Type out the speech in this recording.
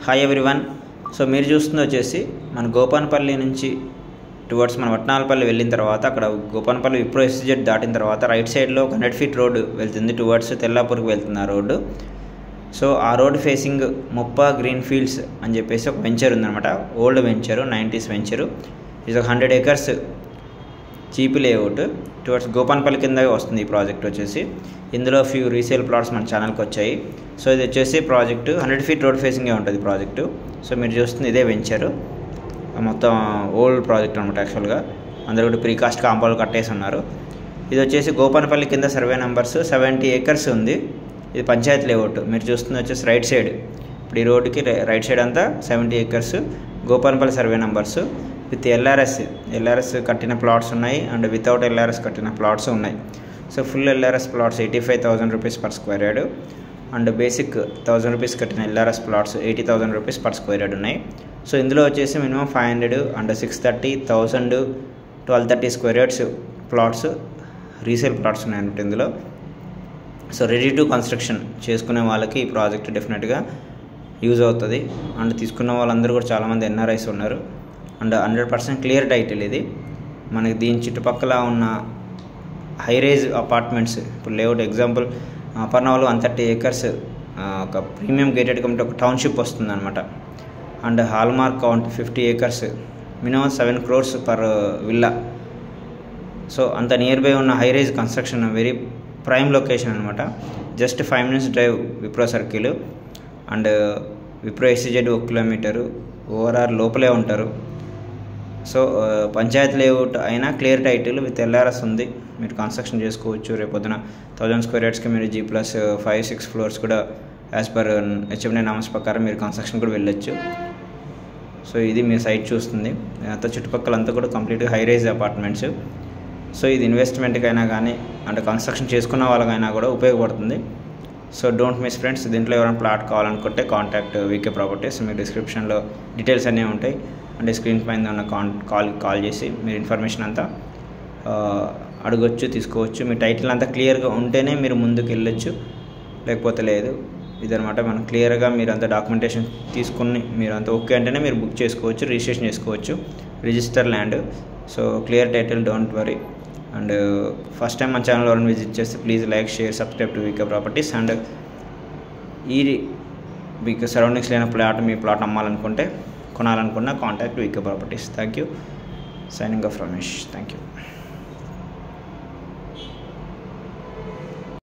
Hi everyone. So మీరు చూస్తుంది వచ్చేసి మన గోపన్పల్లి నుంచి టువర్డ్స్ మన వట్నాలపల్లి వెళ్ళిన తర్వాత అక్కడ గోపన్పల్లి విప్రో ఎస్జెడ్ దాటిన తర్వాత రైట్ సైడ్లో 100 ఫీట్ రోడ్డు వెళ్తుంది టువర్డ్స్ తెల్లాపూర్కి వెళ్తుంది ఆ రోడ్డు. సో ఆ road facing Muppa green fields అని చెప్పేసి ఒక వెంచర్ ఉందన్నమాట. Old venture, 90s venture. ఇది ఒక 100 acres cheap layout towards Gopanpally కింద వస్తుంది ఈ ప్రాజెక్ట్ వచ్చేసి. ఇందులో ఫ్యూ రీసేల్ ప్లాట్స్ మన ఛానల్కి వచ్చాయి. సో ఇది వచ్చేసి ప్రాజెక్టు 100 ఫీట్ రోడ్ ఫేసింగే ఉంటుంది ప్రాజెక్టు. సో మీరు చూస్తుంది ఇదే వెంచరు, మొత్తం ఓల్డ్ ప్రాజెక్ట్ అనమాట. యాక్చువల్గా అందరూ కూడా ప్రీకాస్ట్ కాంపౌండ్ కట్టేసి ఉన్నారు. ఇది వచ్చేసి గోపన్పల్లి కింద సర్వే నెంబర్స్ 70 acres ఉంది. ఇది పంచాయతీ లేఅవుట్. మీరు చూస్తుంది వచ్చేసి రైట్ సైడ్, ఇప్పుడు ఈ రోడ్డుకి రైట్ సైడ్ అంతా 70 acres Gopanpally survey numbers with LRS కట్టిన ప్లాట్స్ ఉన్నాయి అండ్ వితౌట్ ఎల్ఆర్ఎస్ కట్టిన ప్లాట్స్ ఉన్నాయి. So full LRS plots 85,000 rupees per square yard and basic 1000 rupees కట్టిన LRS plots 80,000 rupees per square yard ఉన్నాయి. సో ఇందులో వచ్చేసి minimum 500 and 630, 1000, 1230 square yards plots resale plots ఉన్నాయన్నమాట ఇందులో. సో రెడీ టు కన్స్ట్రక్షన్ చేసుకునే వాళ్ళకి ఈ ప్రాజెక్ట్ డెఫినెట్గా యూజ్ అవుతుంది. అండ్ తీసుకున్న వాళ్ళందరూ కూడా చాలామంది ఎన్ఆర్ఐస్ ఉన్నారు. అండ్ 100% క్లియర్ టైటిల్ ఇది. మనకి దీని చుట్టుపక్కల ఉన్న హైరేజ్ అపార్ట్మెంట్స్, ఇప్పుడు లేఅవుట్ ఎగ్జాంపుల్ అపర్ణాలు 130 acres ఒక ప్రీమియం గేటెడ్ కమిటీ ఒక టౌన్షిప్ వస్తుంది అనమాట. And Hallmark county 50 acres, minimum 7 crores per villa. So అంత నియర్ బై ఉన్న high rise construction, very prime location అనమాట. Just 5 minutes drive Wipro circle and Wipro SEZ 1 kilometer overall లోపలే ఉంటారు. So panchayati layout అయినా clear title with LRS ఉంది. మీరు construction చేసుకోవచ్చు. రేపొద్దున 1000 స్క్వేర్ యార్డ్స్కి మీరు G+5-6 floors కూడా యాజ్ పర్ హెచ్ఎండి నామ్స్ ప్రకారం మీరు కన్స్ట్రక్షన్ కూడా వెళ్ళొచ్చు. సో ఇది మీ సైట్ చూస్తుంది. అంతా చుట్టుపక్కలంతా కూడా కంప్లీట్గా హైరేజ్ అపార్ట్మెంట్స్. సో ఇది ఇన్వెస్ట్మెంట్కి అయినా కానీ అంటే కన్స్ట్రక్షన్ చేసుకున్న వాళ్ళకైనా కూడా ఉపయోగపడుతుంది. So don't miss friends. దీంట్లో ఎవరైనా ప్లాట్ కావాలనుకుంటే కాంటాక్ట్ వీకే ప్రాపర్టీస్. మీరు డిస్క్రిప్షన్లో డీటెయిల్స్ అన్నీ ఉంటాయి. అంటే స్క్రీన్ పైన ఉన్న కాల్ చేసి మీరు ఇన్ఫర్మేషన్ అంతా అడగొచ్చు, తీసుకోవచ్చు. మీ టైటిల్ అంతా క్లియర్గా ఉంటేనే మీరు ముందుకు వెళ్ళొచ్చు, లేకపోతే లేదు. ఇదనమాట మనం క్లియర్గా మీరు అంతా డాక్యుమెంటేషన్ తీసుకుని మీరు అంతా ఓకే అంటేనే మీరు బుక్ చేసుకోవచ్చు, రిజిస్ట్రేషన్ చేసుకోవచ్చు, register land. So clear title, don't worry. And first time మన ఛానల్ ఎవరైనా విజిట్ చేస్తే please like, share, subscribe to VK properties. And ఈ మీకు సరౌండింగ్స్ లేని మీ ప్లాట్ అమ్మాలనుకుంటే, కొనాలనుకున్న contact VK properties. Thank you. Signing off Ramesh. Thank you.